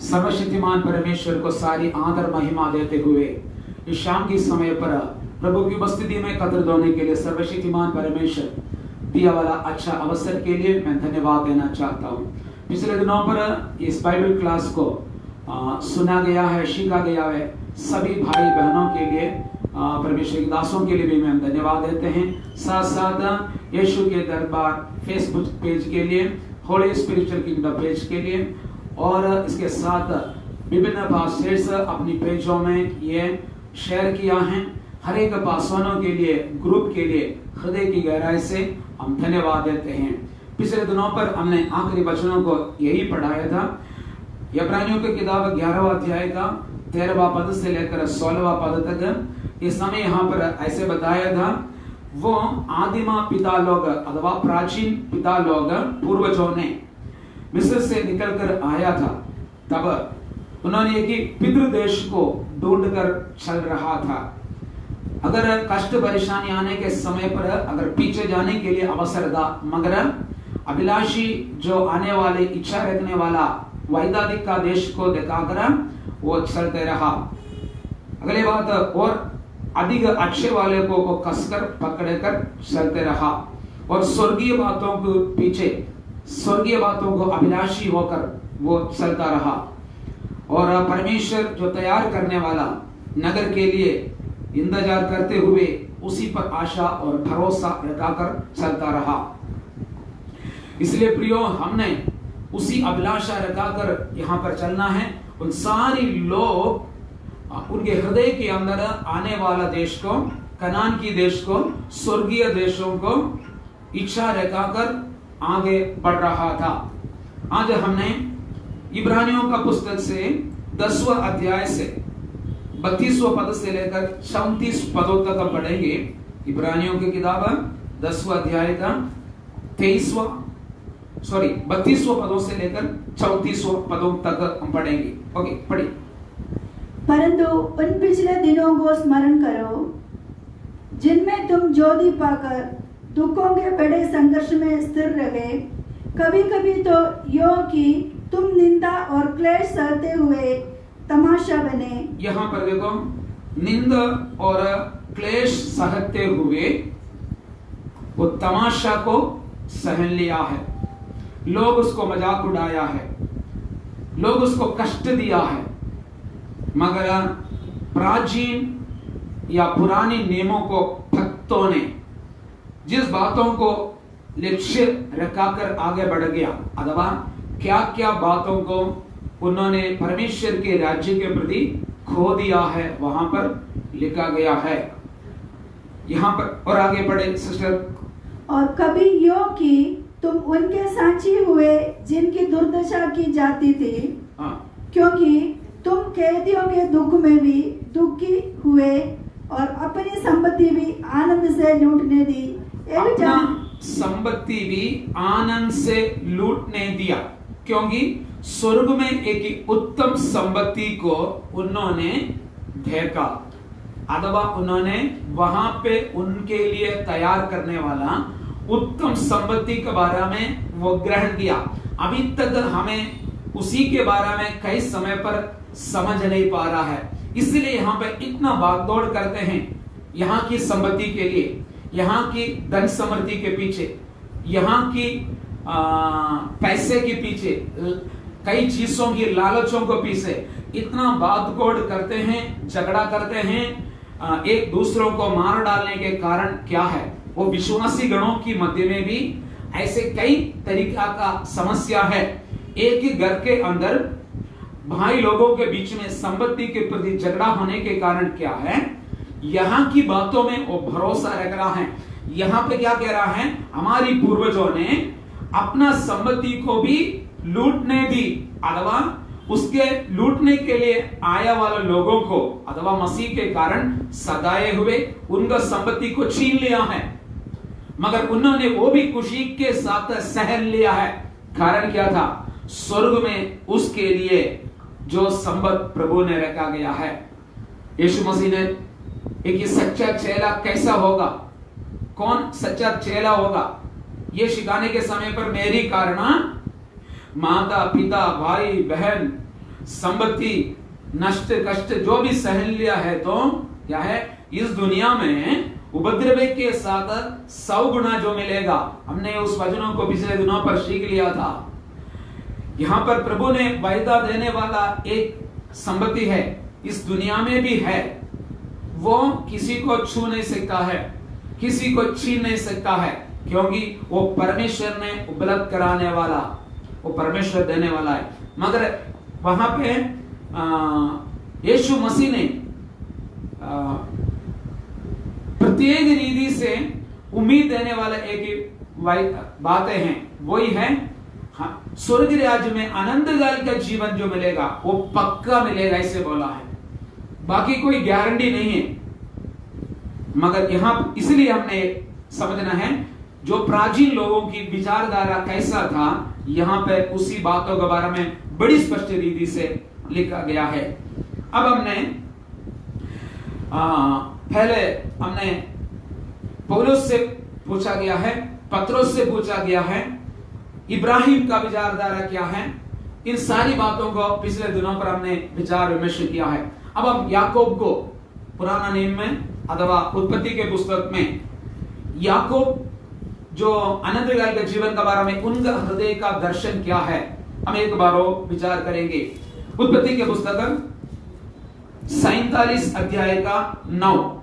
सर्वशक्तिमान परमेश्वर को सारी आदर महिमा देते हुए इस शाम के समय पर प्रभु की उपस्थिति में कदर दोने के लिए सर्वशक्तिमान परमेश्वर दिया वाला अच्छा अवसर के लिए मैं धन्यवाद देना चाहता हूँ। पिछले दिनों पर इस बाइबल क्लास को सुना गया है, सीखा गया है। सभी भाई बहनों के लिए, परमेश्वर के दासों के लिए भी मैं धन्यवाद देते हैं। साथ साथ यीशु के दरबार फेसबुक पेज के लिए, होली स्पिरिचुअल किंगडम पेज के लिए, और इसके साथ विभिन्न पास्टर्स अपनी पेजों में ये शेयर किया है। हर एक पासवानों के लिए, ग्रुप के लिए हृदय की गहराई से हम धन्यवाद देते हैं। पिछले दिनों पर हमने आखिरी वचनों को यही पढ़ाया था। इब्रानियों की किताब 11वां अध्याय का 13वां पद से लेकर 16वां पद तक इस समय यहाँ पर ऐसे बताया था, वो आदिमा पिता लोग अथवा प्राचीन पिता लोग पूर्वजों ने मिस्र से निकलकर आया था, तब उन्होंने एक पितृ देश को ढूंढकर चल रहा था। अगर कष्ट परेशानी आने के समय पर अगर पीछे जाने के लिए अवसर था, मगर अभिलाषी जो आने वाले इच्छा रखने वाला वैदाधिक का देश को दिखाकर वो चलते रहा। अगले बात, और अधिक अच्छे वाले को वो कसकर पकड़कर चलते रहा और स्वर्गीय बातों के पीछे, स्वर्गीय बातों को अभिलाषी होकर वो चलता रहा और परमेश्वर जो तैयार करने वाला नगर के लिए इंतजार करते हुए उसी पर आशा और भरोसा रखाकर चलता रहा। इसलिए प्रियो, हमने उसी अभिलाषा रखाकर यहाँ पर चलना है। उन सारी लोग उनके हृदय के अंदर आने वाला देश को, कनान की देश को, स्वर्गीय देशों को इच्छा रखाकर आगे बढ़ रहा था। आज हमने इब्रानियों का पुस्तक से 10वां अध्याय से 32वां पद से लेकर 34 पदों तक हम पढ़ेंगे। इब्रानियों की किताब 10वां अध्याय का 32वां पदों से लेकर 34वां पदों तक हम पढ़ेंगे। ओके, पढ़िए। परंतु उन पिछले दिनों को स्मरण करो जिनमें तुम ज्योति पाकर दुखों के बड़े संघर्ष में स्थिर रहे। कभी कभी तो यो कि तुम निंदा और क्लेश सहते हुए तमाशा बने। यहाँ पर देखो, निंदा और क्लेश सहते हुए वो तमाशा को सहन लिया है। लोग उसको मजाक उड़ाया है, लोग उसको कष्ट दिया है, मगर प्राचीन या पुराने नियमों को भक्तों ने जिस बातों को लक्ष्य रखाकर आगे बढ़ गया, अथवा क्या क्या बातों को उन्होंने परमेश्वर के राज्य के प्रति खो दिया है, वहां पर लिखा गया है। यहाँ पर और आगे पढ़े सिस्टर। और कभी यो कि तुम उनके साक्षी हुए जिनकी दुर्दशा की जाती थी, क्योंकि तुम कैदियों के दुख में भी दुखी हुए और अपनी संपत्ति भी आनंद से लूटने दी। अपना संपत्ति भी आनंद से लूटने दिया, क्योंकि स्वर्ग में एक उत्तम संपत्ति को उन्होंने देखा, अथवा उन्होंने वहां पे उनके लिए तैयार करने वाला उत्तम संपत्ति के बारे में वो ग्रहण किया। अभी तक हमें उसी के बारे में कई समय पर समझ नहीं पा रहा है, इसलिए यहाँ पे इतना भागदौड़ करते हैं यहाँ की संपत्ति के लिए, यहाँ की धन समृद्धि के पीछे, यहाँ की पैसे के पीछे, कई चीजों की लालचों को पीछे इतना भागदौड़ करते हैं, झगड़ा करते हैं। एक दूसरों को मार डालने के कारण क्या है, वो विश्वासी गणों की मध्य में भी ऐसे कई तरीका का समस्या है। एक ही घर के अंदर भाई लोगों के बीच में संपत्ति के प्रति झगड़ा होने के कारण क्या है, यहाँ की बातों में वो भरोसा रख रहा है। यहाँ पे क्या कह रहा है, हमारी पूर्वजों ने अपना संपत्ति को भी लूटने दी, अथवा उसके लूटने के लिए आया वाले लोगों को, अथवा मसीह के कारण सताए हुए उनका संपत्ति को छीन लिया है, मगर उन्होंने वो भी खुशी के साथ सहन लिया है। कारण क्या था, स्वर्ग में उसके लिए जो संपत्ति प्रभु ने रखा गया है। यीशु मसीह ने एक सच्चा चेला कैसा होगा, कौन सच्चा चेला होगा, ये सिखाने के समय पर मेरी कारण माता पिता भाई बहन संपत्ति, नष्ट, कष्ट जो भी सहन लिया है, तो क्या है, इस दुनिया में उपद्रव के साथ 100 गुना जो मिलेगा। हमने उस वचनों को पिछले दिनों पर सीख लिया था। यहां पर प्रभु ने वायदा देने वाला एक संपत्ति है, इस दुनिया में भी है, वो किसी को छू नहीं सकता है, किसी को छीन नहीं सकता है, क्योंकि वो परमेश्वर ने उपलब्ध कराने वाला, वो परमेश्वर देने वाला है। मगर वहां पे यीशु मसीह ने प्रत्येक रीति से उम्मीद देने वाला एक बातें हैं, वही है स्वर्ग राज्य में अनंत काल का जीवन जो मिलेगा वो पक्का मिलेगा, ऐसे बोला है। बाकी कोई गारंटी नहीं है। मगर यहां इसलिए हमने समझना है जो प्राचीन लोगों की विचारधारा कैसा था, यहां पे उसी बातों के बारे में बड़ी स्पष्ट रीति से लिखा गया है। अब हमने पहले हमने पौलुस से पूछा गया है, पत्रोस से पूछा गया है, इब्राहिम का विचारधारा क्या है, इन सारी बातों को पिछले दिनों पर हमने विचार विमर्श किया है। अब हम याकूब को पुराना नियम में अथवा उत्पत्ति के पुस्तक में याकूब जो अनंत काल के जीवन के बारे में उनका हृदय का दर्शन क्या है, हम एक बार विचार करेंगे। उत्पत्ति के पुस्तक 47 अध्याय का 9,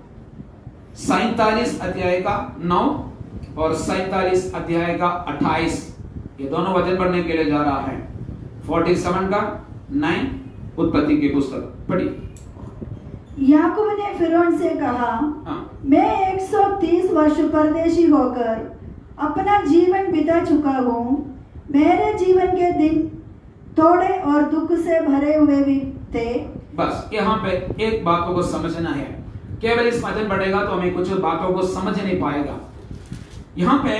47 अध्याय का 9 और 47 अध्याय का 28, ये दोनों वचन पढ़ने के लिए जा रहा है। 47 का 9 उत्पत्ति की पुस्तक पढ़िए। याकूब ने फिरौन से कहा, मैं 130 वर्ष परदेशी होकर अपना जीवन बिता चुका हूँ। मेरे जीवन के दिन थोड़े और दुख से भरे हुए भी थे। बस यहाँ पे एक बातों को समझना है, केवल इस वचन पढ़ेगा तो हमें कुछ बातों को समझ नहीं पाएगा। यहाँ पे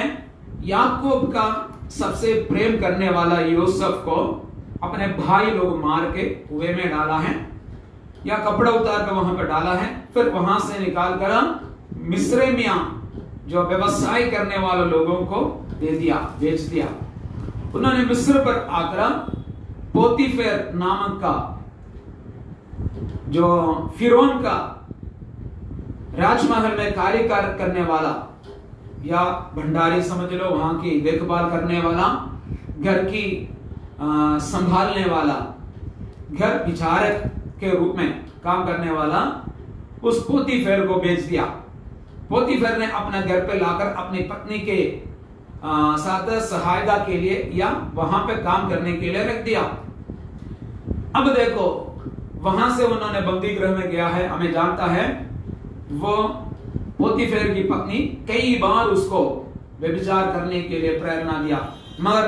याकूब का सबसे प्रेम करने वाला यूसुफ को अपने भाई लोग मार के कुएं में डाला है, या कपड़ा उतार कर वहां पर डाला है, फिर वहां से निकाल कर मिस्रैमिया जो व्यवसाय करने वाले लोगों को दे दिया, बेच दिया। उन्होंने मिस्र पर आकर पोतीफेर नामक का जो फिरौन का राजमहल में कार्य करने वाला या भंडारी समझ लो, वहां की देखभाल करने वाला, घर की संभालने वाला, घर विचारक के रूप में काम करने वाला, उस पोतीफेर को बेच दिया। पोतीफेर ने अपना घर पे लाकर अपनी पत्नी के साथ सहायता के लिए या वहां पे काम करने के लिए रख दिया। अब देखो वहां से उन्होंने बंदी गृह में गया है, हमें जानता है वो पोतीफेर की पत्नी कई बार उसको व्यभिचार करने के लिए प्रेरणा दिया, मगर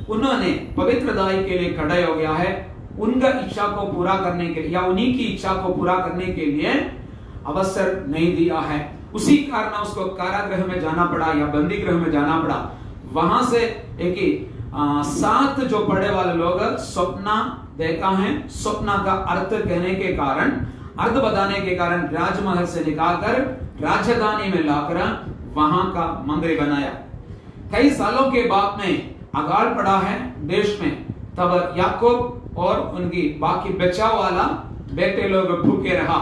उन्होंने पवित्रताई के लिए खड़े हो गया है। उनका इच्छा को पूरा करने के लिए या उन्हीं की इच्छा को पूरा करने के लिए अवसर नहीं दिया है। उसी कारण उसको कारागृह में जाना पड़ा या बंदी गृह में जाना पड़ा। वहां से एक 7 जो पढ़े वाले लोग स्वप्न देखा है, स्वप्न का अर्थ कहने के कारण, अर्थ बताने के कारण राजमहल से निकालकर राजधानी में लाकर वहां का मंदिर बनाया। कई सालों के बाद में अकाल पड़ा है देश में, तब याकूब और उनकी बाकी बचा वाला बेटे लोग भूखे रहा।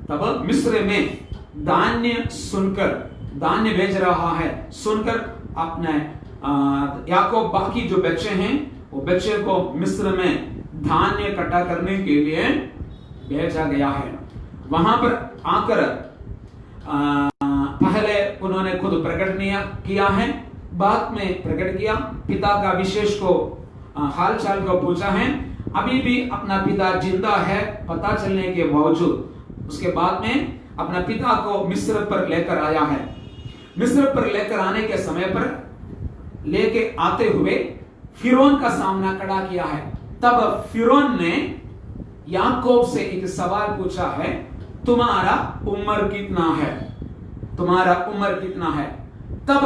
तब मिस्र में धान्य सुनकर, धान्य भेज रहा है सुनकर, अपने याकूब बाकी जो बच्चे हैं वो बच्चे को मिस्र में धान्य इकट्ठा करने के लिए भेजा गया है। वहां पर आकर पहले उन्होंने खुद प्रकट किया है, बाद में प्रकट किया, पिता का विशेष को हाल चाल को पूछा है। अभी भी अपना पिता जिंदा है पता चलने के बावजूद उसके बाद में अपना पिता को मिस्र पर लेकर आया है। मिस्र पर लेकर आने के समय पर लेके आते हुए फिरौन का सामना खड़ा किया है। तब फिरौन ने याकूब से एक सवाल पूछा है, तुम्हारा उम्र कितना है, तुम्हारा उम्र कितना है। तब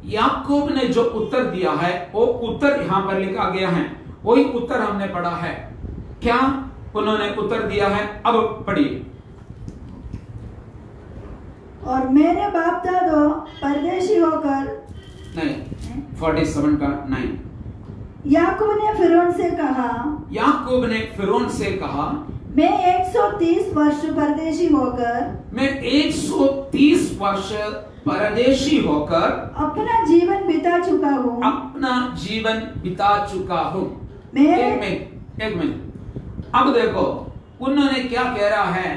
याकूब ने जो उत्तर दिया है वो उत्तर यहां पर लिखा गया है, वही उत्तर हमने पढ़ा है। क्या उन्होंने उत्तर दिया है, अब पढ़िए। और मेरे बाप दादो परदेशी होकर, नहीं 47 का 9, याकूब ने फिरौन से कहा, याकूब ने फिरौन से कहा, मैं 130 वर्ष परदेशी होकर मैं 130 वर्ष परदेशी होकर अपना जीवन बिता चुका हूँ। अपना जीवन बिता चुका हूँ। मैं एक मिनट। अब देखो उन्होंने क्या कह रहा है।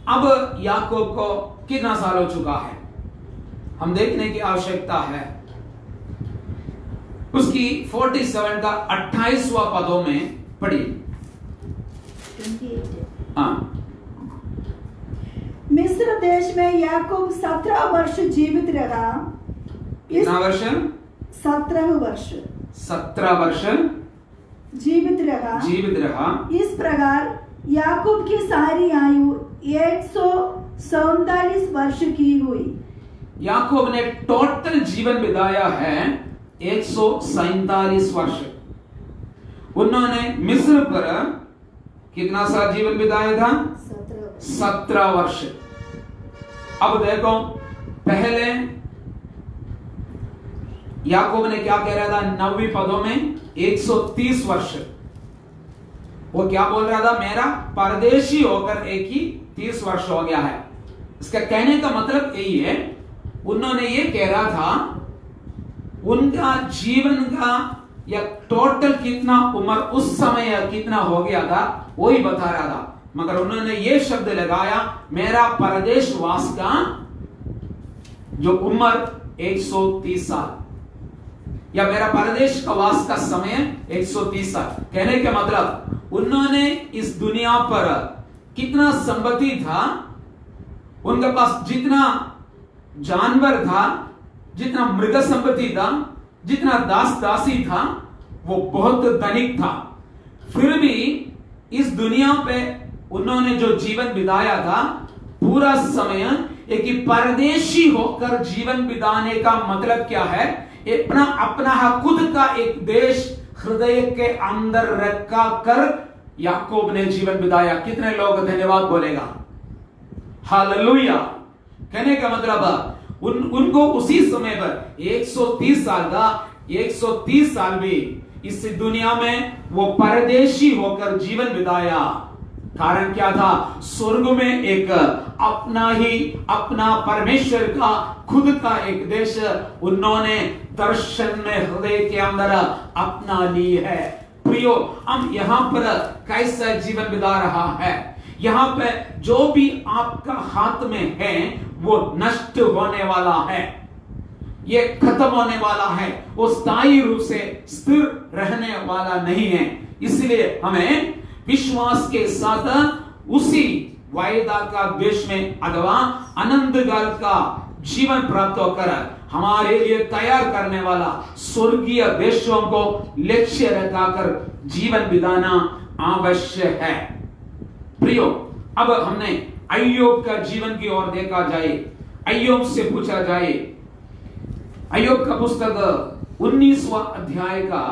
अब याकूब को कितना साल हो चुका है, हम देखने की आवश्यकता है। उसकी 47 का 28वां पदों में पढ़िए। हाँ, मिस्र देश में याकूब 17 वर्ष जीवित रहा। कितना वर्ष? 17 वर्ष 17 वर्ष जीवित रहा। इस प्रकार याकूब की सारी आयु 147 वर्ष की हुई। याकूब ने टोटल जीवन बिताया है 147 वर्ष। उन्होंने मिस्र पर कितना साल जीवन बिताया था? 17 वर्ष। अब देखो, पहले याकूब ने क्या कह रहा था 9वीं पदों में 130 वर्ष। वो क्या बोल रहा था? मेरा परदेशी होकर एक ही 30 वर्ष हो गया है। इसका कहने का मतलब यही है, उन्होंने ये कह रहा था उनका जीवन का या टोटल कितना उम्र उस समय कितना हो गया था वही बता रहा था। मगर उन्होंने ये शब्द लगाया, मेरा परदेशवास का जो उम्र 130 साल या मेरा परदेश का वास का समय 130 साल। कहने का मतलब उन्होंने इस दुनिया पर कितना संपत्ति था, उनके पास जितना जानवर था, जितना मृग संपत्ति था, जितना दास दासी था, वो बहुत धनिक था। फिर भी इस दुनिया पे उन्होंने जो जीवन बिताया था, पूरा समय एक ही परदेशी होकर जीवन बिताने का मतलब क्या है? अपना खुद का एक देश हृदय के अंदर रखा कर याकूब ने जीवन बिताया। कितने लोग धन्यवाद बोलेगा? हालेलुया। कहने का मतलब उनको उसी समय पर 130 साल का 130 साल भी इस दुनिया में वो परदेशी होकर जीवन बिताया। कारण क्या था? स्वर्ग में एक अपना परमेश्वर का खुद का एक देश उन्होंने दर्शन में हृदय के अंदर अपना ली है। प्रियो, हम यहाँ पर कैसा जीवन बिता रहा है? यहाँ पे जो भी आपका हाथ में है वो नष्ट होने वाला है, ये खत्म होने वाला है, वो स्थायी रूप से स्थिर रहने वाला नहीं है। इसलिए हमें विश्वास के साथ उसी वायदा का देश में अथवा अनंत काल का जीवन प्राप्त होकर हमारे लिए तैयार करने वाला स्वर्गीय देशों को लक्ष्य रखाकर जीवन बिताना आवश्यक है। प्रियो, अब हमने अय्यूब का जीवन की ओर देखा जाए। अय्यूब से पूछा जाए, अय्यूब का पुस्तक 19वां अध्याय का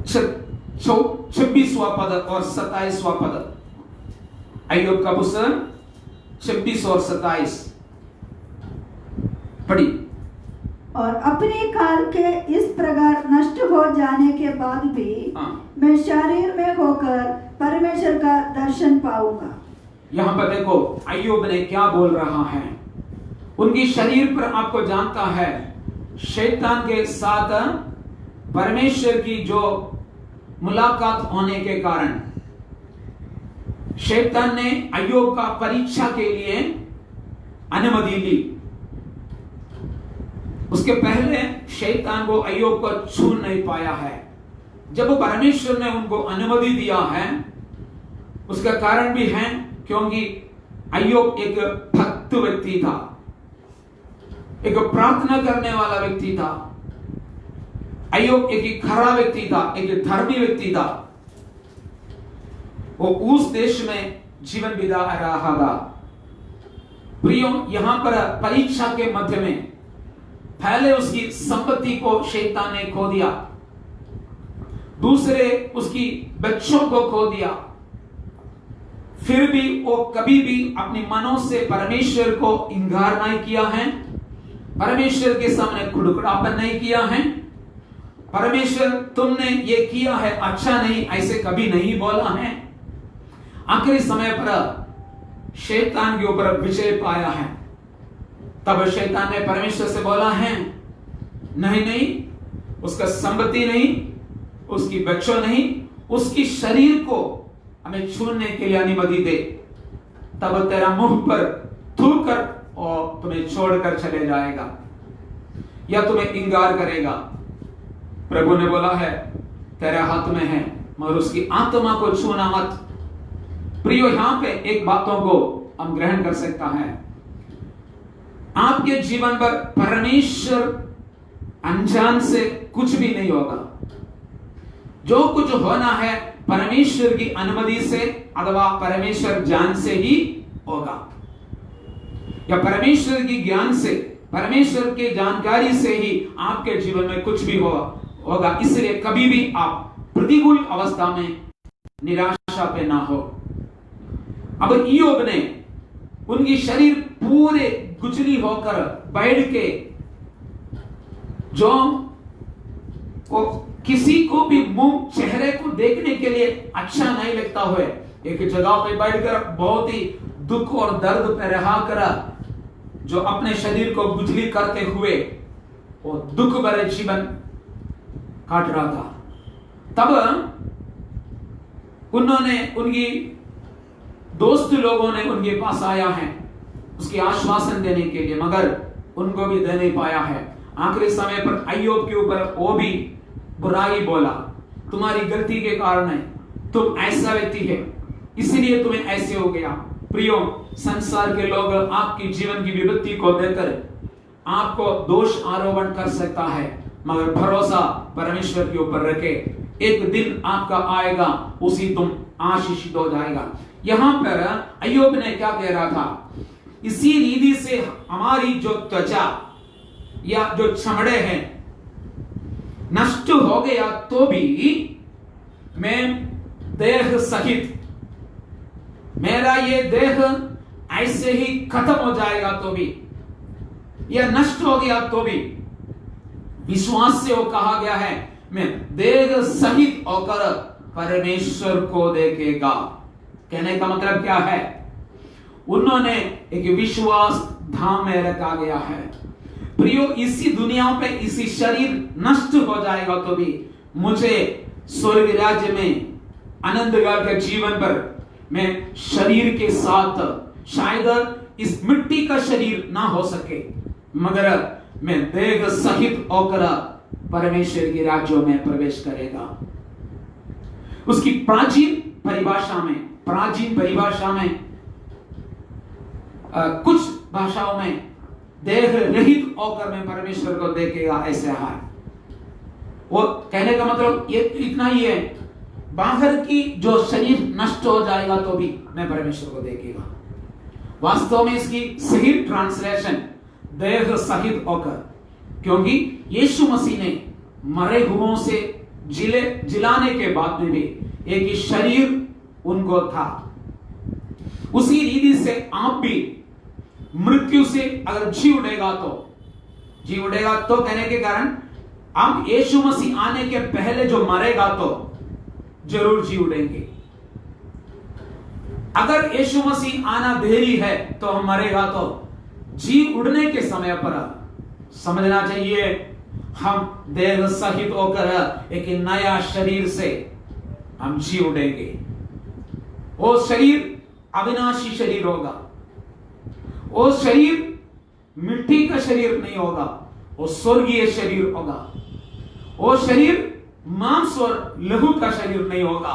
26वां पद और 27वां पद। अय्यूब का पुस्तक 26 और 27 पढ़ी। और अपने काल के इस प्रकार नष्ट हो जाने के बाद भी मैं शरीर में होकर परमेश्वर का दर्शन पाऊंगा। यहां पर देखो अय्यूब ने क्या बोल रहा है। उनकी शरीर पर आपको जानता है, शैतान के साथ परमेश्वर की जो मुलाकात होने के कारण शैतान ने अय्यूब का परीक्षा के लिए अनुमति ली। उसके पहले शैतान को अय्यूब को छू नहीं पाया है। जब परमेश्वर ने उनको अनुमति दिया है, उसका कारण भी है क्योंकि अय्यूब एक भक्त व्यक्ति था, एक प्रार्थना करने वाला व्यक्ति था। अय्यूब एक खरा व्यक्ति था, एक धर्मी व्यक्ति था। वो उस देश में जीवन बिता रहा था। प्रियो, यहां पर परीक्षा के मध्य में पहले उसकी संपत्ति को शैतान ने खो दिया, दूसरे उसकी बच्चों को खो दिया। फिर भी वो कभी भी अपने मनों से परमेश्वर को इंकार नहीं किया है, परमेश्वर के सामने खुड़खुड़ापन नहीं किया है, परमेश्वर तुमने ये किया है अच्छा नहीं, ऐसे कभी नहीं बोला है। आखिरी समय पर शैतान के ऊपर विजय पाया है। तब शैतान ने परमेश्वर से बोला है, नहीं नहीं, उसका संपत्ति नहीं, उसकी बच्चों नहीं, उसकी शरीर को हमें छूने के लिए अनुमति दे, तब तेरा मुंह पर थूक कर और तुम्हें छोड़कर चले जाएगा या तुम्हें इंकार करेगा। प्रभु ने बोला है तेरे हाथ में है, मगर उसकी आत्मा को छूना मत। प्रियो, यहां पे एक बातों को हम ग्रहण कर सकता है, आपके जीवन पर परमेश्वर अनजान से कुछ भी नहीं होगा। जो कुछ होना है परमेश्वर की अनुमति से अथवा परमेश्वर ज्ञान से ही होगा, या परमेश्वर की ज्ञान से, परमेश्वर की जानकारी से ही आपके जीवन में कुछ भी होगा। इसलिए कभी भी आप प्रतिकूल अवस्था में निराशा पे ना हो। अब इयोब ने उनकी शरीर पूरे गुजरी होकर बैठ के, जो वो किसी को भी मुंह चेहरे को देखने के लिए अच्छा नहीं लगता हुए एक जगह पे बैठकर बहुत ही दुख और दर्द पे रहा कर, जो अपने शरीर को गुजली करते हुए वो दुख भरे जीवन काट रहा था। तब उन्होंने, उनकी दोस्त लोगों ने उनके पास आया है उसके आश्वासन देने के लिए, मगर उनको भी दे नहीं पाया है। आखिरी समय पर अय्यूब के ऊपर वो भी बुराई बोला, तुम्हारी गलती के कारण है, तुम ऐसा व्यक्ति है, इसलिए तुम्हें ऐसे हो गया। प्रियो, संसार के लोग आपकी जीवन की विपत्ति को देखकर आपको दोष आरोपण कर सकता है, मगर भरोसा परमेश्वर के ऊपर रखे, एक दिन आपका आएगा, उसी तुम आशीषित हो जाएगा। यहां पर अय्यूब ने क्या कह रहा था, इसी रीति से हमारी जो त्वचा या जो चमड़े हैं नष्ट हो गया तो भी मैं देह सहित, मेरा ये देह ऐसे ही खत्म हो जाएगा तो भी, या नष्ट हो गया तो भी, विश्वास से वो कहा गया है मैं देह सहित होकर परमेश्वर को देखेगा। कहने का मतलब क्या है, उन्होंने एक विश्वास धाम में रखा गया है। प्रियो, इसी दुनिया पे इसी शरीर नष्ट हो जाएगा तो भी मुझे स्वर्ग राज्य में आनंदगार के जीवन पर मैं शरीर के साथ, शायद इस मिट्टी का शरीर ना हो सके, मगर मैं देह सहित होकर परमेश्वर के राज्यों में प्रवेश करेगा। उसकी प्राचीन परिभाषा में कुछ भाषाओं में देह रहित होकर मैं परमेश्वर को देखेगा, ऐसे है। वो कहने का मतलब ये इतना ही है, बाहर की जो शरीर नष्ट हो जाएगा तो भी मैं परमेश्वर को देखेगा। वास्तव में इसकी सही ट्रांसलेशन देह सहित होकर, क्योंकि यीशु मसीह ने मरे हुओं से जिलाने के बाद में भी एक ही शरीर उनको था। उसी रीति से आप भी मृत्यु से अगर जी उठेगा तो कहने के कारण हम यीशु मसीह आने के पहले जो मरेगा तो जरूर जी उठेंगे। अगर यीशु मसीह आना देरी है तो हम मरेगा तो जी उड़ने के समय पर समझना चाहिए हम देह सहित होकर एक नया शरीर से हम जी उठेंगे। वो शरीर अविनाशी शरीर होगा, वो शरीर मिट्टी का शरीर नहीं होगा, वो स्वर्गीय शरीर होगा। वो शरीर मांस और लहू का शरीर नहीं होगा,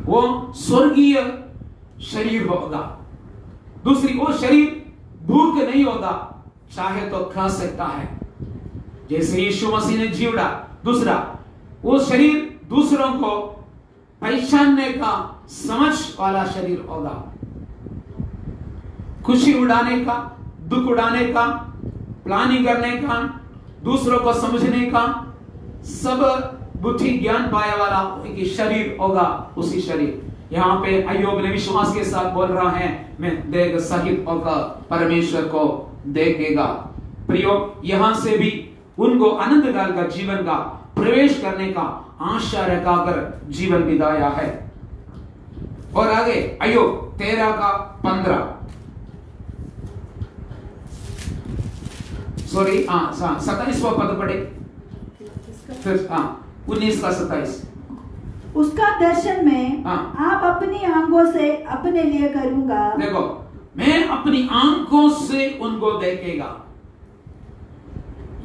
वो स्वर्गीय शरीर होगा। दूसरी, वो शरीर भूख नहीं होगा, चाहे तो खा सकता है, जैसे यीशु मसीह ने जी उड़ा। दूसरा, वो शरीर दूसरों को पहचानने का समझ वाला शरीर होगा, खुशी उड़ाने का, दुख उड़ाने का, प्लानिंग करने का, दूसरों को समझने का, सब बुद्धि ज्ञान पाया वाला एक शरीर होगा। उसी शरीर, यहाँ पे अय्यूब ने विश्वास के साथ बोल रहा है मैं देह सहित होकर परमेश्वर को देखेगा। प्रियो, यहां से भी उनको अनंत काल का जीवन का प्रवेश करने का आशा रखाकर जीवन बिताया है। और आगे अय्यूब 13 का 15 सॉरी 27वां पद पढ़े, फिर 19 का 27। उसका दर्शन में आप अपनी आंखों से अपने लिए करूंगा। देखो, मैं अपनी आंखों से उनको देखेगा।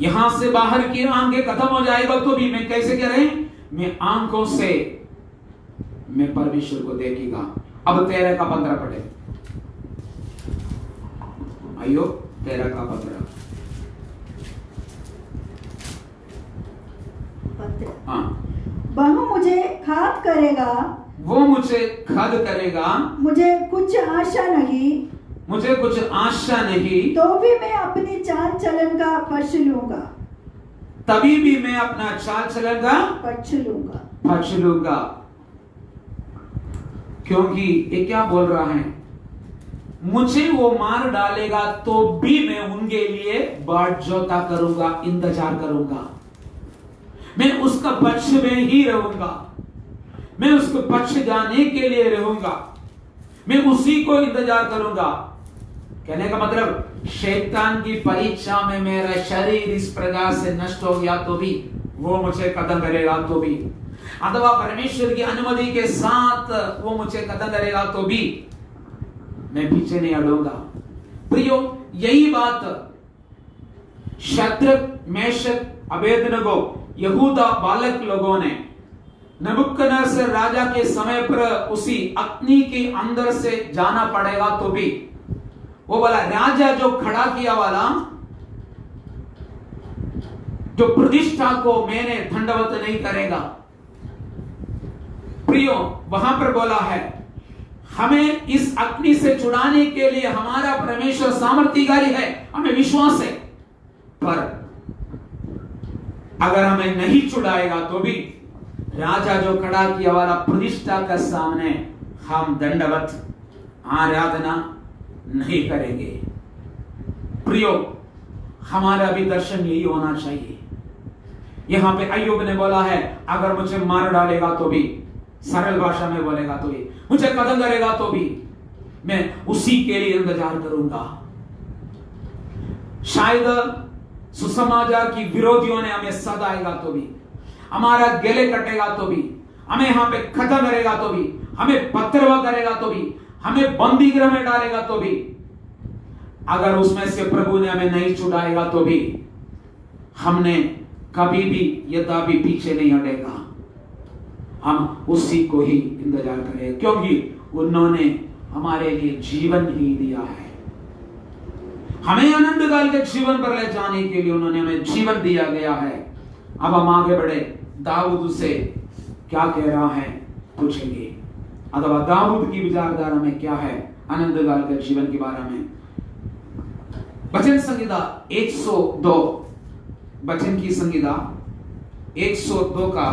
यहां से बाहर की आंखें खत्म हो जाएगा तो भी मैं कैसे कह रहे हैं, मैं आंखों से मैं परमेश्वर को देखेगा। अब 13 का 15 पढ़े, अय्यूब 13 का 15। वह मुझे खाद करेगा, वो मुझे खाद करेगा, मुझे कुछ आशा नहीं, मुझे कुछ आशा नहीं, तो भी मैं अपनी चाल चलन का पक्ष लूंगा, तभी भी मैं अपना चाल चलन का पक्ष लूंगा। क्योंकि ये क्या बोल रहा है, मुझे वो मार डालेगा तो भी मैं उनके लिए बाट जोता करूंगा, इंतजार करूंगा। मैं उसका पक्ष में ही रहूंगा, मैं उसको पक्ष जाने के लिए रहूंगा, मैं उसी को इंतजार करूंगा। कहने का मतलब, शैतान की परीक्षा में मेरा शरीर इस प्रकार से नष्ट हो गया तो भी वो मुझे कदम करेगा, तो भी अथवा परमेश्वर की अनुमति के साथ वो मुझे कदम करेगा तो भी मैं पीछे नहीं हटूंगा। प्रियो, यही बात शद्रक, मेशक, अबेदनगो यहूदा बालक लोगों ने नबूकदनेस्सर राजा के समय पर उसी अग्नि के अंदर से जाना पड़ेगा तो भी वो वाला राजा जो खड़ा किया वाला जो प्रतिष्ठा को मैंने दंडवत नहीं करेगा। प्रियो, वहां पर बोला है, हमें इस अग्नि से छुड़ाने के लिए हमारा परमेश्वर सामर्थ्यशाली है, हमें विश्वास है। पर अगर हमें नहीं छुड़ाएगा तो भी राजा जो खड़ा किया वाला प्रतिष्ठा के सामने हम दंडवत आराधना नहीं करेंगे। प्रियो, हमारा भी दर्शन यही होना चाहिए। यहां पे अय्यूब ने बोला है, अगर मुझे मार डालेगा तो भी, सरल भाषा में बोलेगा तो भी, मुझे कदम करेगा तो भी मैं उसी के लिए इंतजार करूंगा। शायद सुसमाचार की विरोधियों ने हमें सताएगा तो भी, हमारा गले कटेगा तो भी, हमें यहां पे खत्म करेगा तो भी, हमें पत्थरवा करेगा तो भी, हमें बंदी गृह में डालेगा तो भी, अगर उसमें से प्रभु ने हमें नहीं छुड़ाएगा तो भी हमने कभी भी यदा भी पीछे नहीं हटेगा। हम उसी को ही इंतजार करेंगे, क्योंकि उन्होंने हमारे लिए जीवन ही दिया है। हमें अनंत काल के जीवन पर ले जाने के लिए उन्होंने हमें जीवन दिया गया है। अब हम आगे बढ़े, दाऊद से क्या कह रहा है पूछेंगे, अथवा दाऊद की विचारधारा में क्या है अनंत काल के जीवन के बारे में। वचन संहिता 102, वचन की संहिता 102 का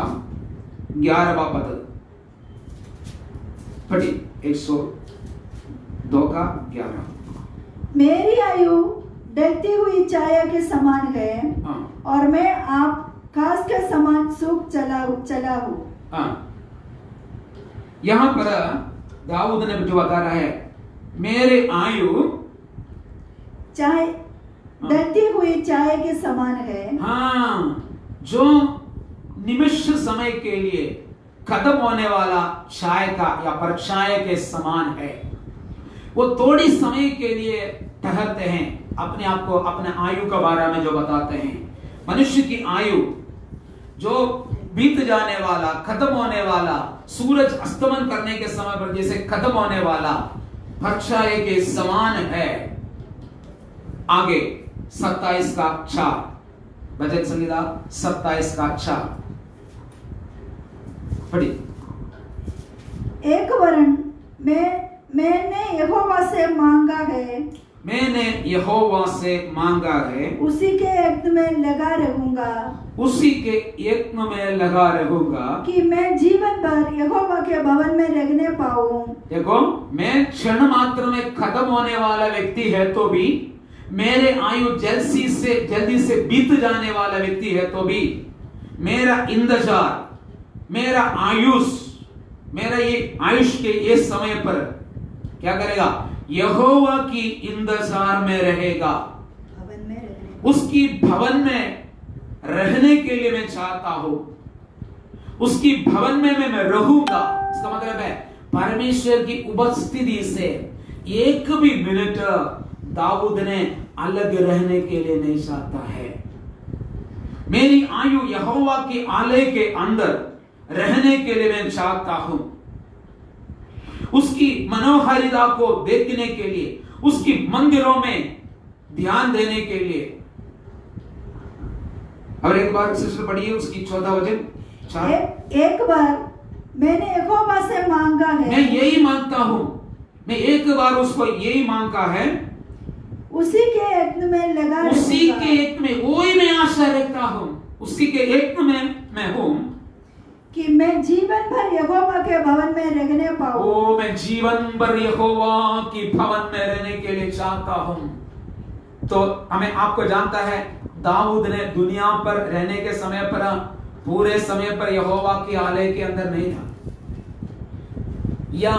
11वां पद पढ़िए, 102 का 11। मेरी आयु ढलती हुई छाया के समान है, और मैं आप घास के समान सूख चला हूं। यहां पर दाऊद ने जो बता रहा है, मेरे आयु चाय ढलती हुई छाया के समान है। जो निमिष समय के लिए खत्म होने वाला छाया का या परछाया के समान है। वो थोड़ी समय के लिए ठहरते हैं, अपने आप को, अपने आयु के बारे में जो बताते हैं। मनुष्य की आयु जो बीत जाने वाला, खत्म होने वाला, सूरज अस्तमन करने के समय पर जैसे खत्म होने वाला परछाया के समान है। आगे 27 का 4, वचन संहिता 27 का 4 पढ़िए। एक वरन मैंने यहोवा से मांगा है, मैंने यहोवा से मांगा है, उसी के यत्न में लगा रहूंगा, उसी के यत्न में लगा रहूंगा, कि मैं जीवन भर यहोवा के भवन में रहने पाऊं। देखो, मैं क्षण मात्र में खत्म होने वाला व्यक्ति है तो भी मेरे आयु जल्दी से बीत जाने वाला व्यक्ति है तो भी मेरा इंतजार, मेरा मेरा ये आयुष के ये समय पर क्या करेगा? यहोवा की इंतजार में रहेगा, उसकी भवन में रहने के लिए मैं चाहता हूं, उसकी भवन में मैं रहूंगा। इसका मतलब है परमेश्वर की उपस्थिति से एक भी मिनट दाऊद ने अलग रहने के लिए नहीं चाहता है। मेरी आयु यहोवा के आलय के अंदर रहने के लिए मैं चाहता हूं, उसकी मनोहारिता को देखने के लिए, उसकी मंदिरों में ध्यान देने के लिए। और एक बार सिस्टर पढ़िए उसकी 14 वचन 4। एक बार मैंने यहोवा से मांगा है, मैं यही मांगता हूं, मैं एक बार उसको यही मांगा है, उसी के यत्न में लगा, उसी के यत्न में वही मैं आशा रखता हूं, उसी के यत्न में मैं हूं कि मैं जीवन भर यहोवा के भवन में रहने पाऊं। मैं जीवन भर यहोवा की भवन में रहने के लिए चाहता हूं। तो हमें आपको जानता है दाऊद ने दुनिया पर रहने के समय पर पूरे समय पर यहोवा के आलय के अंदर नहीं था, या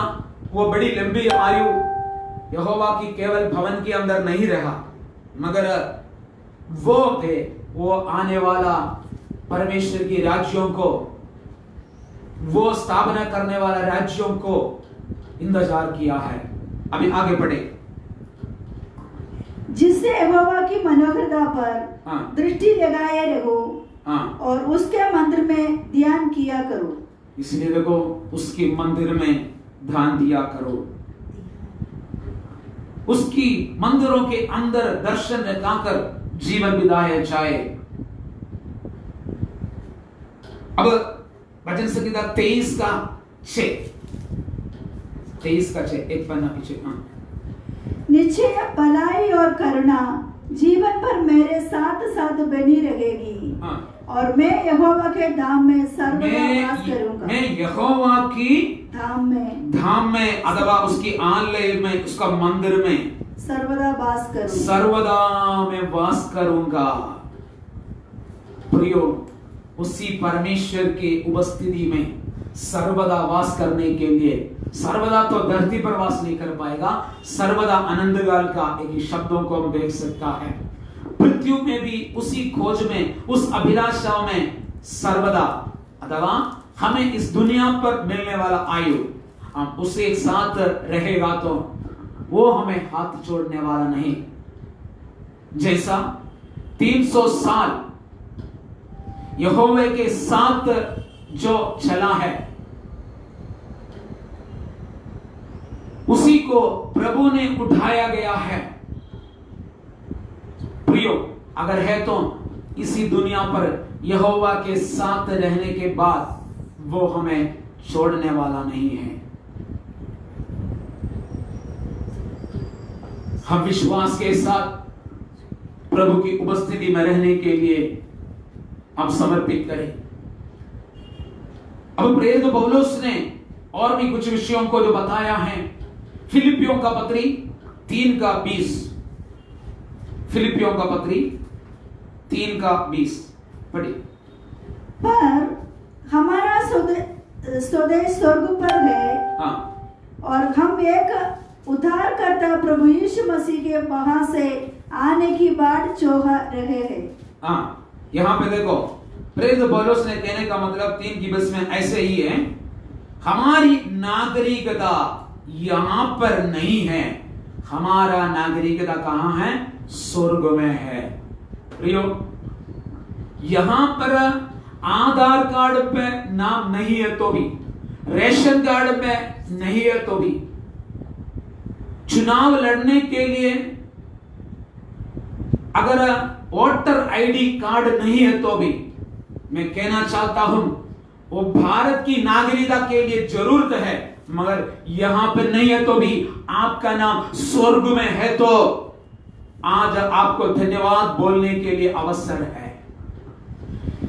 वो बड़ी लंबी आयु यहोवा की केवल भवन के अंदर नहीं रहा, मगर वो आने वाला परमेश्वर की राज्यों को, वो स्थापना करने वाला राज्यों को इंतजार किया है। अभी आगे बढ़े। जिससे यहोवा की मनोहरता पर दृष्टि लगाए रहो और उसके मंदिर में ध्यान किया करो। इसलिए देखो उसके मंदिर में ध्यान दिया करो, उसकी मंदिरों के अंदर दर्शन लगाकर जीवन बिताया जाए। अब भजन संहिता 23 का 6 एक पन्ना पीछे। निश्चय भलाई और करुणा जीवन भर मेरे साथ साथ बनी रहेगी, और मैं यहोवा के धाम में सर्वदा वास करूंगा। मैं यहोवा की धाम में अथवा उसकी आलय में, उसका मंदिर में सर्वदा वास करूंगा, सर्वदा मैं वास करूंगा। प्रियो, उसी परमेश्वर के उपस्थिति में सर्वदा वास करने के लिए, सर्वदा तो धरती पर वास नहीं कर पाएगा, सर्वदा आनंदकाल का एक शब्दों को हम देख सकता है। मृत्यु में भी उसी खोज में, उस अभिलाषा में सर्वदा, अथवा हमें इस दुनिया पर मिलने वाला आयु हम उसे एक साथ रहेगा तो वो हमें हाथ छोड़ने वाला नहीं। जैसा 300 साल यहोवे के साथ जो चला है, उसी को प्रभु ने उठाया गया है। प्रियो, अगर है तो इसी दुनिया पर यहोवा के साथ रहने के बाद वो हमें छोड़ने वाला नहीं है। हम विश्वास के साथ प्रभु की उपस्थिति में रहने के लिए हम समर्पित करें। अब प्रेरित पौलुस ने और भी कुछ विषयों को जो बताया है, फिलिपियों का पत्री 3:20, फिलिपियों का पत्री 3:20 पढ़िए। पर हमारा स्वदेश स्वर्ग पर है, और हम एक उद्धारकर्ता प्रभु यीशु मसीह के वहां से आने की बाट चाह रहे हैं। यहाँ पे देखो प्रेरित पौलुस ने कहने का मतलब 3:20 में ऐसे ही है, हमारी नागरिकता यहां पर नहीं है, हमारा नागरिकता कहां है? स्वर्ग में है। प्रियो, यहां पर आधार कार्ड पे नाम नहीं है तो भी, रेशन कार्ड पे नहीं है तो भी, चुनाव लड़ने के लिए अगर वोटर आईडी कार्ड नहीं है तो भी, मैं कहना चाहता हूं वो भारत की नागरिकता के लिए जरूरत है, मगर यहां पे नहीं है तो भी आपका नाम स्वर्ग में है, तो आज आपको धन्यवाद बोलने के लिए अवसर है।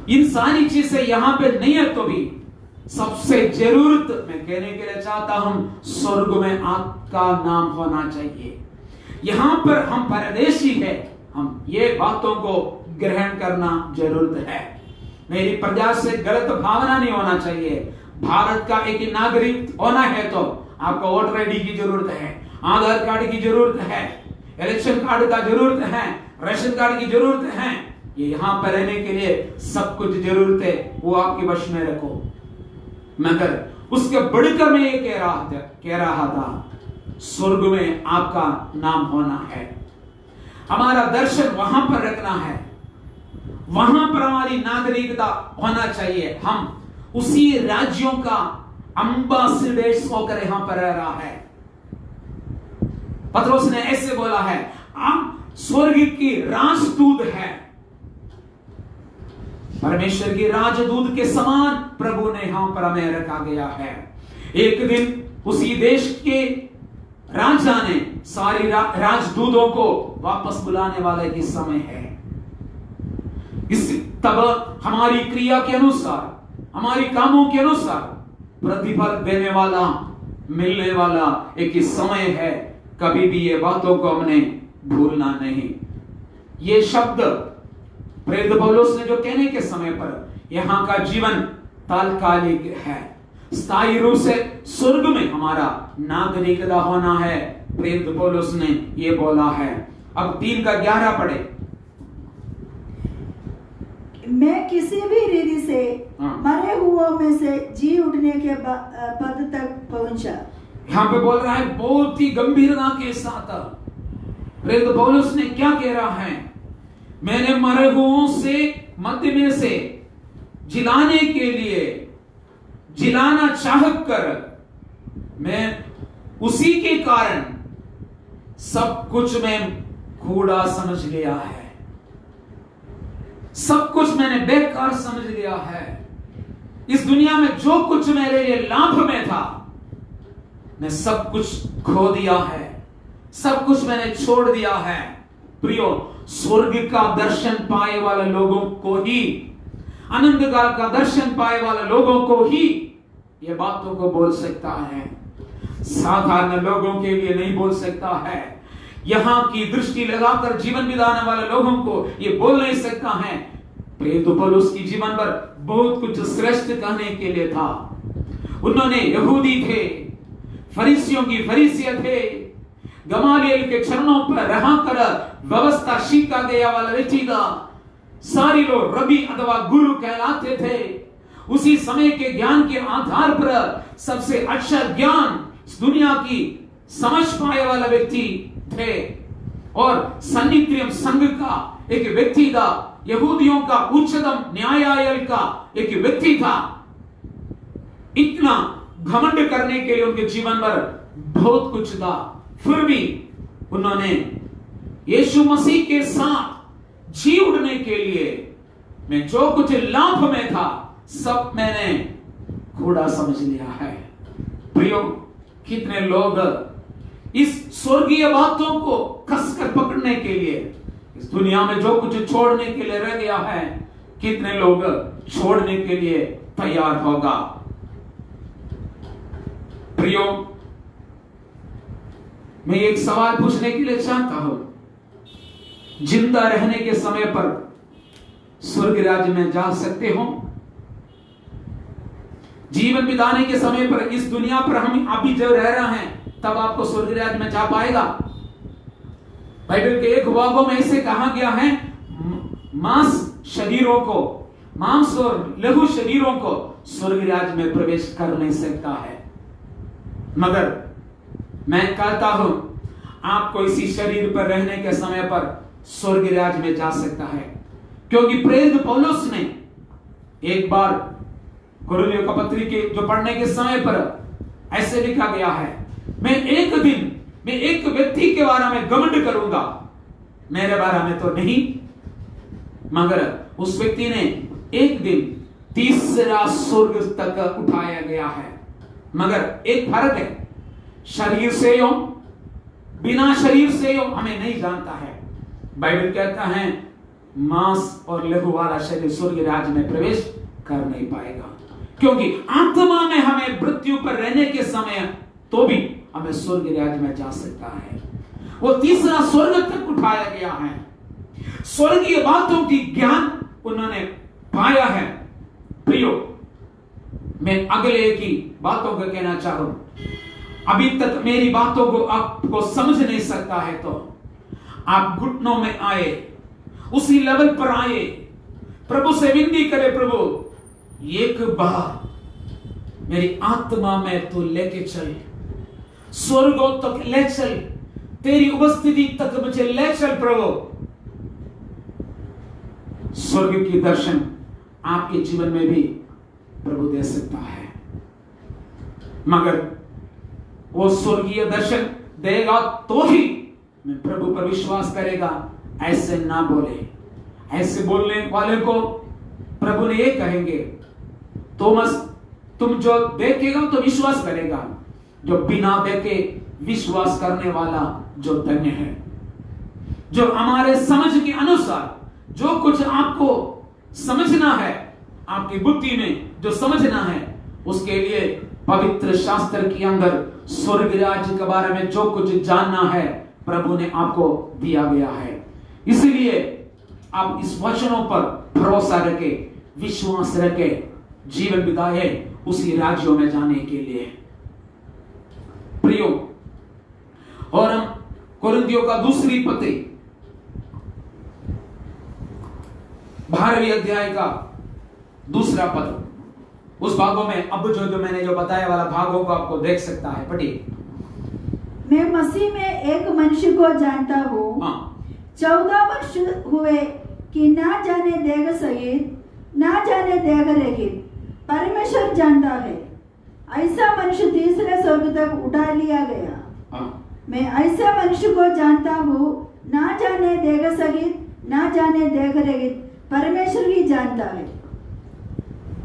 इन सारी चीजें यहां पे नहीं है तो भी सबसे जरूरत मैं कहने के लिए चाहता हूं, स्वर्ग में आपका नाम होना चाहिए। यहां पर हम परदेशी है, हम ये बातों को ग्रहण करना जरूरत है। मेरी प्रजा से गलत भावना नहीं होना चाहिए। भारत का एक नागरिक होना है तो आपको वोटर आईडी की जरूरत है, आधार कार्ड की जरूरत है, इलेक्शन कार्ड का जरूरत है, राशन कार्ड की जरूरत है। ये यहां पर रहने के लिए सब कुछ जरूरत है, वो आपके वश में रखो। मगर उसके बढ़कर मैं ये कह रहा था, स्वर्ग में आपका नाम होना है, हमारा दर्शन वहां पर रखना है, वहां पर हमारी नागरिकता होना चाहिए। हम उसी राज्यों का एम्बेसडर्स होकर यहां पर रह रहा है। पतरस ने ऐसे बोला है, आप स्वर्ग की राजदूत है, परमेश्वर की राजदूत के समान प्रभु ने यहां पर हमें रखा गया है। एक दिन उसी देश के राजा ने सारी राजदूतों को वापस बुलाने वाले की समय है। तब हमारी क्रिया के अनुसार, हमारी कामों के अनुसार प्रतिफल देने वाला, मिलने वाला एक समय है। कभी भी ये बातों को हमने भूलना नहीं। ये शब्द प्रेरित पौलुस ने जो कहने के समय पर यहां का जीवन तात्कालिक है, स्थायी रूप से स्वर्ग में हमारा नागरिकता होना है। प्रेरित पौलुस ने ये बोला है। अब 3:11 पढ़े। मैं किसी भी रीति से मरे हुओं में से जी उठने के पद तक पहुंचा। यहां पे बोल रहा है बहुत ही गंभीरता के साथ प्रेरित पौलुस ने क्या कह रहा है, मैंने मरे हुओं से मध्य में से जिलाने के लिए, जिलाना चाह कर मैं उसी के कारण सब कुछ मैं कूड़ा समझ लिया है, सब कुछ मैंने बेकार समझ लिया है। इस दुनिया में जो कुछ मेरे लिए लाभ में था, मैं सब कुछ खो दिया है, सब कुछ मैंने छोड़ दिया है। प्रियो, स्वर्ग का दर्शन पाए वाले लोगों को ही, आनंद काल का दर्शन पाए वाले लोगों को ही ये बातों को बोल सकता है, साधारण लोगों के लिए नहीं बोल सकता है। यहां की दृष्टि लगाकर जीवन बिताने वाले लोगों को ये बोल नहीं सकता है। प्रेरित पौलुस की जीवन पर बहुत कुछ श्रेष्ठ कहने के लिए था। उन्होंने यहूदी थे, फरीसियों की फरीसियत थे, गमालियल के चरणों पर रहकर व्यवस्था सीखा गया वाला व्यक्ति था। सारे लोग रबी अथवा गुरु कहलाते थे। उसी समय के ज्ञान के आधार पर सबसे अच्छा ज्ञान दुनिया की समझ पाए वाला व्यक्ति थे और सन्नित्रियम संघ का एक व्यक्ति था, यहूदियों का उच्चतम न्यायालय का एक व्यक्ति था। इतना घमंड करने के लिए उनके जीवन पर बहुत कुछ था, फिर भी उन्होंने यीशु मसीह के साथ जी उड़ने के लिए मैं जो कुछ लाभ में था सब मैंने कूड़ा समझ लिया है। प्रियो, कितने लोग इस स्वर्गीय बातों को कसकर पकड़ने के लिए, इस दुनिया में जो कुछ छोड़ने के लिए रह गया है, कितने लोग छोड़ने के लिए तैयार होगा। प्रियो, मैं एक सवाल पूछने के लिए चाहता हूं, जिंदा रहने के समय पर स्वर्ग राज्य में जा सकते हो? जीवन बिताने के समय पर इस दुनिया पर हम अभी जब रह रहे हैं तब आपको स्वर्ग राज्य में जा पाएगा? बाइबल के एक भागों में ऐसे कहा गया है, मांस शरीरों को, मांस और लघु शरीरों को स्वर्ग राज्य में प्रवेश कर नहीं सकता है। मगर मैं कहता हूं, आपको इसी शरीर पर रहने के समय पर स्वर्ग राज्य में जा सकता है, क्योंकि प्रेरित पौलुस ने एक बार कुरिन्थियों का पत्री के जो पढ़ने के समय पर ऐसे लिखा गया है, मैं एक दिन मैं एक व्यक्ति के बारे में घमंड करूंगा, मेरे बारे में तो नहीं, मगर उस व्यक्ति ने एक दिन तीसरा स्वर्ग तक उठाया गया है। मगर एक फर्क है, शरीर से हो बिना शरीर से हो हमें नहीं जानता है। बाइबल कहता है मांस और लघु वाला शरीर स्वर्ग राज्य में प्रवेश कर नहीं पाएगा, क्योंकि आत्मा में हमें मृत्यु पर रहने के समय तो भी हमें स्वर्ग राज्य में जा सकता है। वो तीसरा स्वर्ग तक उठाया गया है। स्वर्गीय बातों की ज्ञान उन्होंने पाया है। प्रियो, मैं अगले एक ही बातों को कहना चाहूं। अभी तक मेरी बातों को आपको समझ नहीं सकता है तो आप घुटनों में आए, उसी लेवल पर आए, प्रभु से विनती करे, प्रभु एक बार मेरी आत्मा में तू लेके चल, स्वर्गों तक ले चल, तेरी उपस्थिति तक मुझे ले चल प्रभु। स्वर्ग की दर्शन आपके जीवन में भी प्रभु दे सकता है, मगर वो स्वर्गीय दर्शन देगा तो ही मैं प्रभु पर विश्वास करेगा। ऐसे ना बोले, ऐसे बोलने वाले को प्रभु ने ये कहेंगे, तोमस तुम जो देखेगा तो विश्वास करेगा, जो बिना देखे विश्वास करने वाला जो धन्य है। जो हमारे समझ के अनुसार जो कुछ आपको समझना है, आपकी बुद्धि में जो समझना है, उसके लिए पवित्र शास्त्र के अंदर स्वर्ग राज्य के बारे में जो कुछ जानना है प्रभु ने आपको दिया गया है। इसलिए आप इस वचनों पर भरोसा रखे, विश्वास रखे, जीवन बिताए उसी राज्यों में जाने के लिए। प्रियो, और हम कोरिन्थियों का दूसरी पत्री 12वीं अध्याय का दूसरा पद, उस भागों में अब जो मैंने जो बताया वाला भागों को आपको देख सकता है। पढ़िए। मैं मसीह में एक मनुष्य को जानता हूँ, 14 वर्ष हुए कि ना जाने देह सहित ना जाने देह रहित परमेश्वर जानता है, ऐसा मनुष्य तीसरे स्वर्ग तक उठा लिया गया। मैं ऐसा मनुष्य को जानता हूँ, ना जाने देह सहित ना जाने देह रहित परमेश्वर ही जानता है।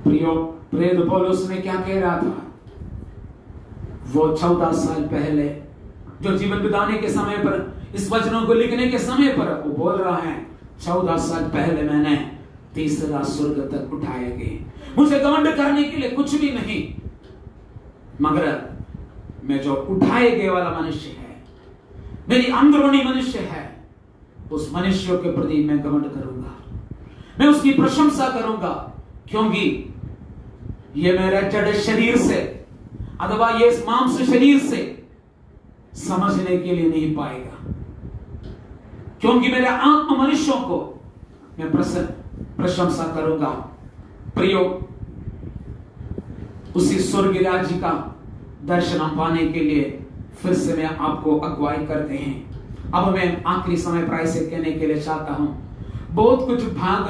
प्रियो, प्रेरित पौलुस ने क्या कह रहा था? वो 14 साल पहले जो जीवन बिताने के समय पर, इस वचनों को लिखने के समय पर वो बोल रहा है, 14 साल पहले मैंने तीसरा स्वर्ग तक उठाए गए। मुझे घमंड करने के लिए कुछ भी नहीं, मगर मैं जो उठाए गए वाला मनुष्य है, मेरी अंदरूनी मनुष्य है, उस मनुष्य के प्रति मैं घमंड करूंगा, मैं उसकी प्रशंसा करूंगा, क्योंकि ये मेरा जड़ शरीर से अथवा ये मांस शरीर से समझने के लिए नहीं पाएगा, क्योंकि मेरे आत्म मनुष्यों को मैं प्रशंसा करूंगा। प्रियो, उसी स्वर्ग राज्य का दर्शन पाने के लिए फिर से मैं आपको अगुवाई करते हैं। अब मैं आखिरी समय पर ऐसे कहने के लिए चाहता हूं, बहुत कुछ भाग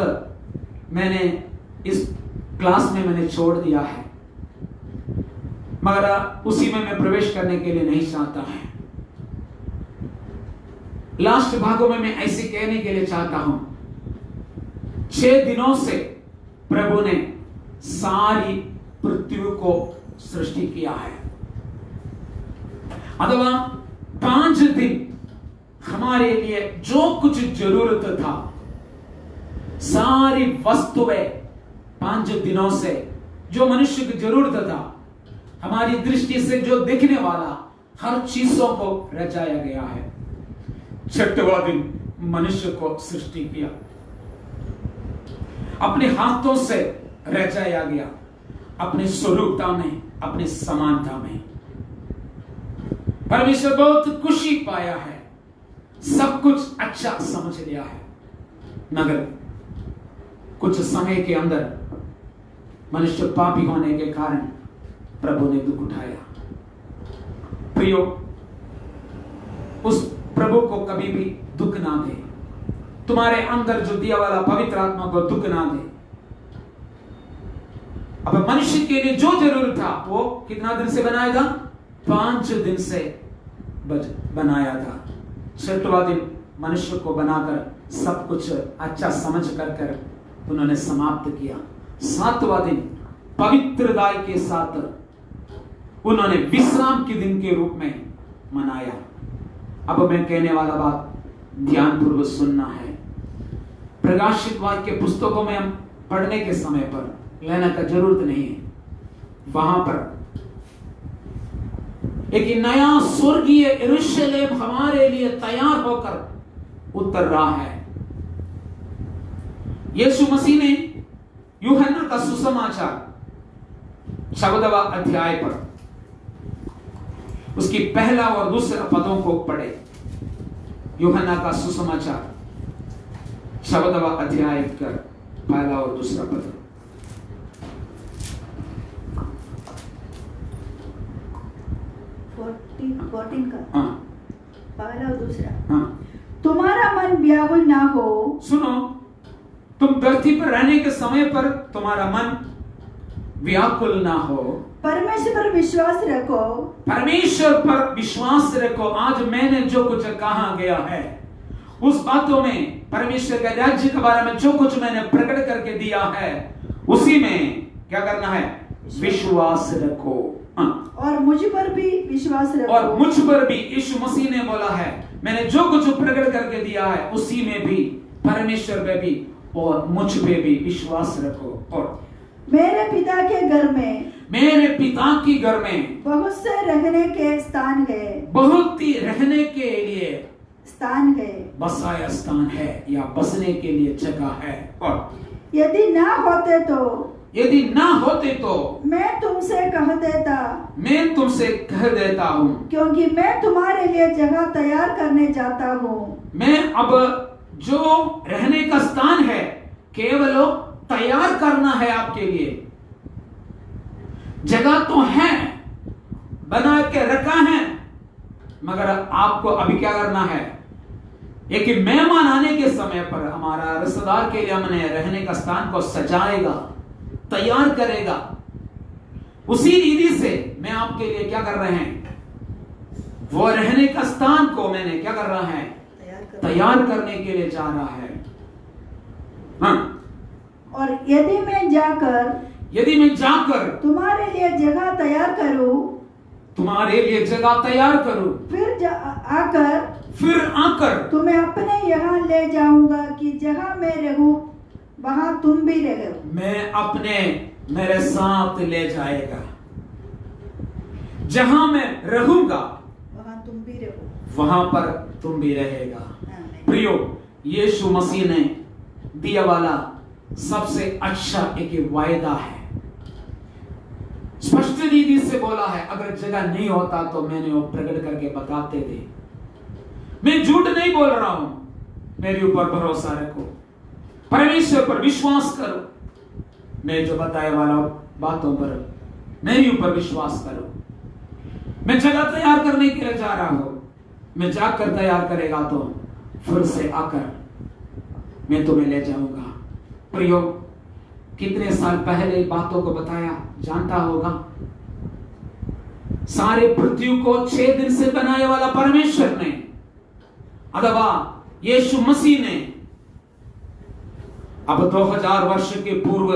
मैंने इस क्लास में मैंने छोड़ दिया है, मगर उसी में मैं प्रवेश करने के लिए नहीं चाहता है। लास्ट भागों में मैं ऐसे कहने के लिए चाहता हूं, 6 दिनों से प्रभु ने सारी पृथ्वी को सृष्टि किया है, अथवा 5 दिन हमारे लिए जो कुछ जरूरत था, सारी वस्तुएं 5 दिनों से जो मनुष्य की जरूरत था, हमारी दृष्टि से जो दिखने वाला हर चीजों को रचाया गया है। 6वां दिन मनुष्य को सृष्टि किया, अपने हाथों से रचाया गया, अपने स्वरूपता में, अपनी समानता में। परमेश्वर बहुत खुशी पाया है, सब कुछ अच्छा समझ लिया है, मगर कुछ समय के अंदर मनुष्य पापी होने के कारण प्रभु ने दुख उठाया। प्रियो, उस प्रभु को कभी भी दुख ना दे, तुम्हारे अंदर जो दिया वाला पवित्र आत्मा को दुख ना दे। अब मनुष्य के लिए जो जरूरत था वो कितना दिन से बनाया था? 5 दिन से बनाया था। 6वां दिन मनुष्य को बनाकर सब कुछ अच्छा समझ कर उन्होंने समाप्त किया। 7वां दिन पवित्रता के साथ उन्होंने विश्राम के दिन के रूप में मनाया। अब मैं कहने वाला बात ध्यानपूर्वक सुनना है। प्रकाशित वाक्य पुस्तकों में हम पढ़ने के समय पर लेने का जरूरत नहीं है, वहां पर एक नया स्वर्गीय यरूशलेम हमारे लिए तैयार होकर उतर रहा है। यीशु मसीह ने यूहन्ना का सुसमाचार 14वां अध्याय पर उसकी पहला और दूसरा पदों को पढ़े। यूहन्ना का सुसमाचार 14वां अध्याय का पहला और दूसरा पद। 14 का हाँ पहला और दूसरा। हाँ तुम्हारा मन व्याकुल ना हो। सुनो, तुम धरती पर रहने के समय पर तुम्हारा मन व्याकुल ना हो। परमेश्वर पर विश्वास रखो। परमेश्वर पर विश्वास रखो। आज मैंने जो कुछ कहा गया है उस बातों में, परमेश्वर के राज्य के बारे में जो कुछ मैंने प्रकट करके दिया है उसी में क्या करना है? विश्वास रखो। और मुझ पर भी विश्वास रखो। और मुझ पर भी, यीशु मसीह ने बोला है, मैंने जो कुछ प्रकट करके दिया है उसी में भी, परमेश्वर पे भी और मुझ पे भी विश्वास रखो। और मेरे पिता के घर में, मेरे पिता की घर में बहुत से रहने के स्थान है। बहुत ही रहने के लिए स्थान है, बसाया स्थान है या बसने के लिए जगह है। और यदि ना होते तो, यदि ना होते तो मैं तुमसे कह देता हूँ, क्योंकि मैं तुम्हारे लिए जगह तैयार करने जाता हूँ। मैं अब जो रहने का स्थान है केवल तैयार करना है आपके लिए। जगह तो है, बना के रखा है, मगर आपको अभी क्या करना है? एक मेहमान आने के समय पर हमारा रिश्तेदार के लिए हमने रहने का स्थान को सजाएगा, तैयार करेगा। उसी रीति से मैं आपके लिए क्या कर रहे हैं? वो रहने का स्थान को मैंने क्या कर रहा है? तैयार करने के लिए जा रहा है। हाँ। और यदि मैं जाकर तुम्हारे लिए जगह तैयार करूं, फिर आकर तुम्हें अपने यहाँ ले जाऊंगा कि जहाँ मैं रहूं वहां तुम भी रहो। मैं अपने मेरे साथ ले जाएगा। जहां मैं रहूंगा वहां तुम भी रहो, वहां पर तुम भी रहेगा। प्रियो, यीशु मसीह ने दिया वाला सबसे अच्छा एक वायदा है। स्पष्ट रीति से बोला है, अगर जगह नहीं होता तो मैंने वो प्रकट करके बताते थे। मैं झूठ नहीं बोल रहा हूं। मेरे ऊपर भरोसा रखो, परमेश्वर पर विश्वास करो। मैं जो बताए वाला बातों पर मेरे ऊपर विश्वास करो। मैं जगह तैयार करने के लिए जा रहा हूं। मैं जाकर तैयार करेगा तो फिर से आकर मैं तुम्हें ले जाऊंगा। प्रियो, कितने साल पहले बातों को बताया जानता होगा। सारे पृथ्वी को 6 दिन से बनाने वाला परमेश्वर ने अथवा यीशु मसीह ने अब 2000 वर्ष के पूर्व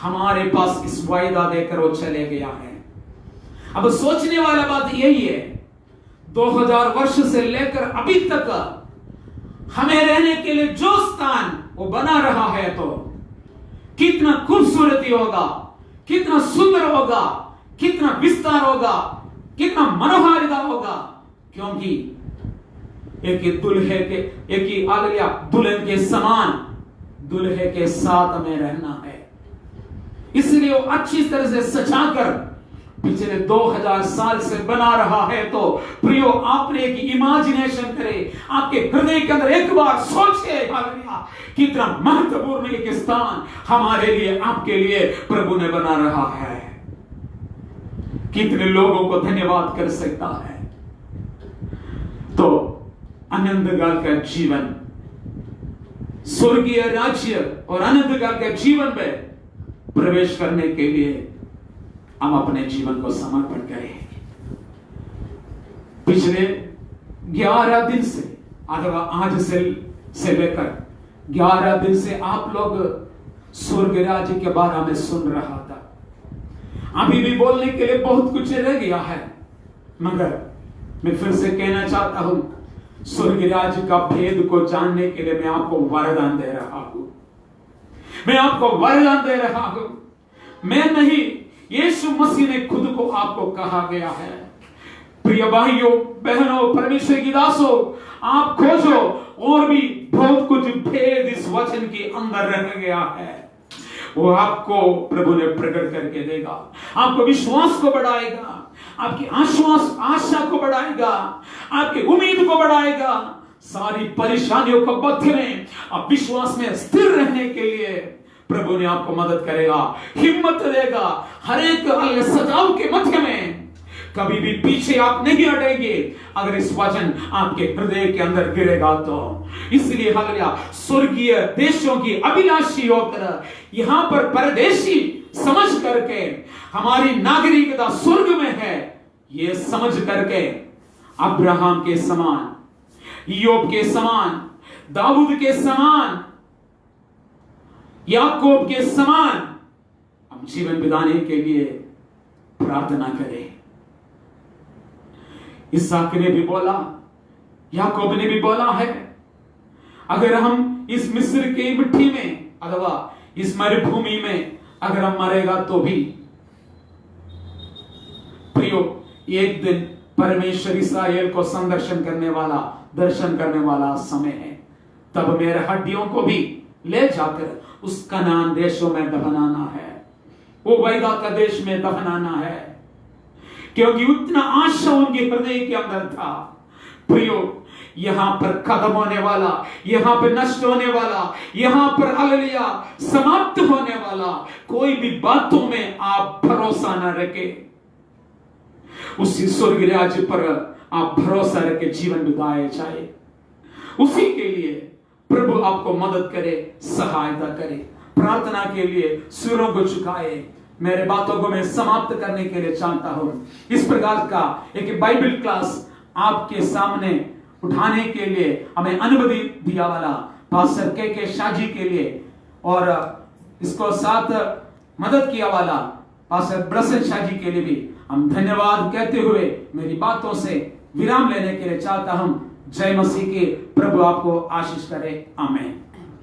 हमारे पास इस वायदा देकर वो चले गया है। अब सोचने वाला बात यही है, 2000 वर्ष से लेकर अभी तक हमें रहने के लिए जो स्थान वो बना रहा है, तो कितना खूबसूरती होगा, कितना सुंदर होगा, कितना विस्तार होगा, कितना मनोहारिता होगा। क्योंकि एक दुल्हन के समान दुल्हे के साथ में रहना है। इसलिए वो अच्छी तरह से सजाकर पिछले 2000 साल से बना रहा है। तो प्रियो, आपने एक इमेजिनेशन करे, आपके हृदय के अंदर एक बार सोचे, कितना महत्वपूर्ण एक स्थान हमारे लिए, आपके लिए प्रभु ने बना रहा है। कितने लोगों को धन्यवाद कर सकता है। तो अनंत काल का जीवन, स्वर्गीय राज्य और अनंत काल के जीवन में प्रवेश करने के लिए हम अपने जीवन को समर्पण करें। पिछले 11 दिन से अथवा आज से लेकर 11 दिन से आप लोग स्वर्ग राज्य के बारे में सुन रहा था। अभी भी बोलने के लिए बहुत कुछ रह गया है, मगर मैं फिर से कहना चाहता हूं, स्वर्ग राज्य का भेद को जानने के लिए मैं आपको वरदान दे रहा हूं। मैं आपको वरदान दे रहा हूं। मैं नहीं, यीशु मसीह ने खुद को आपको कहा गया है, प्रिय भाइयों बहनों परमेश्वर की दासों, आप खोजो और भी बहुत कुछ भेद इस वचन के अंदर रह गया है, वो आपको प्रभु ने प्रकट करके देगा। आपको विश्वास को बढ़ाएगा, आपकी आशा को बढ़ाएगा, आपकी उम्मीद को बढ़ाएगा। सारी परेशानियों को मध्य में आप विश्वास में स्थिर रहने के लिए प्रभु ने आपको मदद करेगा, हिम्मत देगा। हर एक सजाव के मध्य में कभी भी पीछे आप नहीं हटेंगे अगर इस वचन आपके हृदय के अंदर गिरेगा तो। इसलिए हालेलुया, स्वर्गीय देशों की अभिलाषी होकर यहां पर परदेशी समझ करके हमारी नागरिकता स्वर्ग में है, ये समझ करके अब्राहम के समान, योब के समान, दाऊद के समान, याकूब के समान हम जीवन बिताने के लिए प्रार्थना करें। इसहाक ने भी बोला, याकूब ने भी बोला है, अगर हम इस मिस्र की मिट्टी में अथवा इस मरुभूमि में अगर हम मरेगा तो भी प्रियो एक दिन परमेश्वर इस्राएल को दर्शन करने वाला समय है, तब मेरे हड्डियों को भी ले जाकर उस कनान देशों में दफनाना है, वो वायदा का देश में दफनाना है, क्योंकि उतना आशा उनके हृदय के अंदर था। प्रियो यहां पर खत्म होने वाला, यहां पर नष्ट होने वाला, यहां पर हालेलुया समाप्त होने वाला कोई भी बातों में आप भरोसा न रखें, उसी स्वर्ग राज्य पर आप भरोसा रख के जीवन बिताए जाए। उसी के लिए प्रभु आपको मदद करे, सहायता करे। प्रार्थना के लिए सिरों को झुकाए। मेरे बातों को मैं समाप्त करने के लिए चाहता हूं। इस प्रकार का एक बाइबल क्लास आपके सामने उठाने के लिए हमें अनुमति दिया वाला पास्टर के शाह जी के लिए और इसको साथ मदद किया वाला पास्टर ब्रसन शाह जी के लिए भी हम धन्यवाद कहते हुए मेरी बातों से विराम लेने के लिए चाहता हूं। जय मसीह के। प्रभु आपको आशीष करे। आमीन।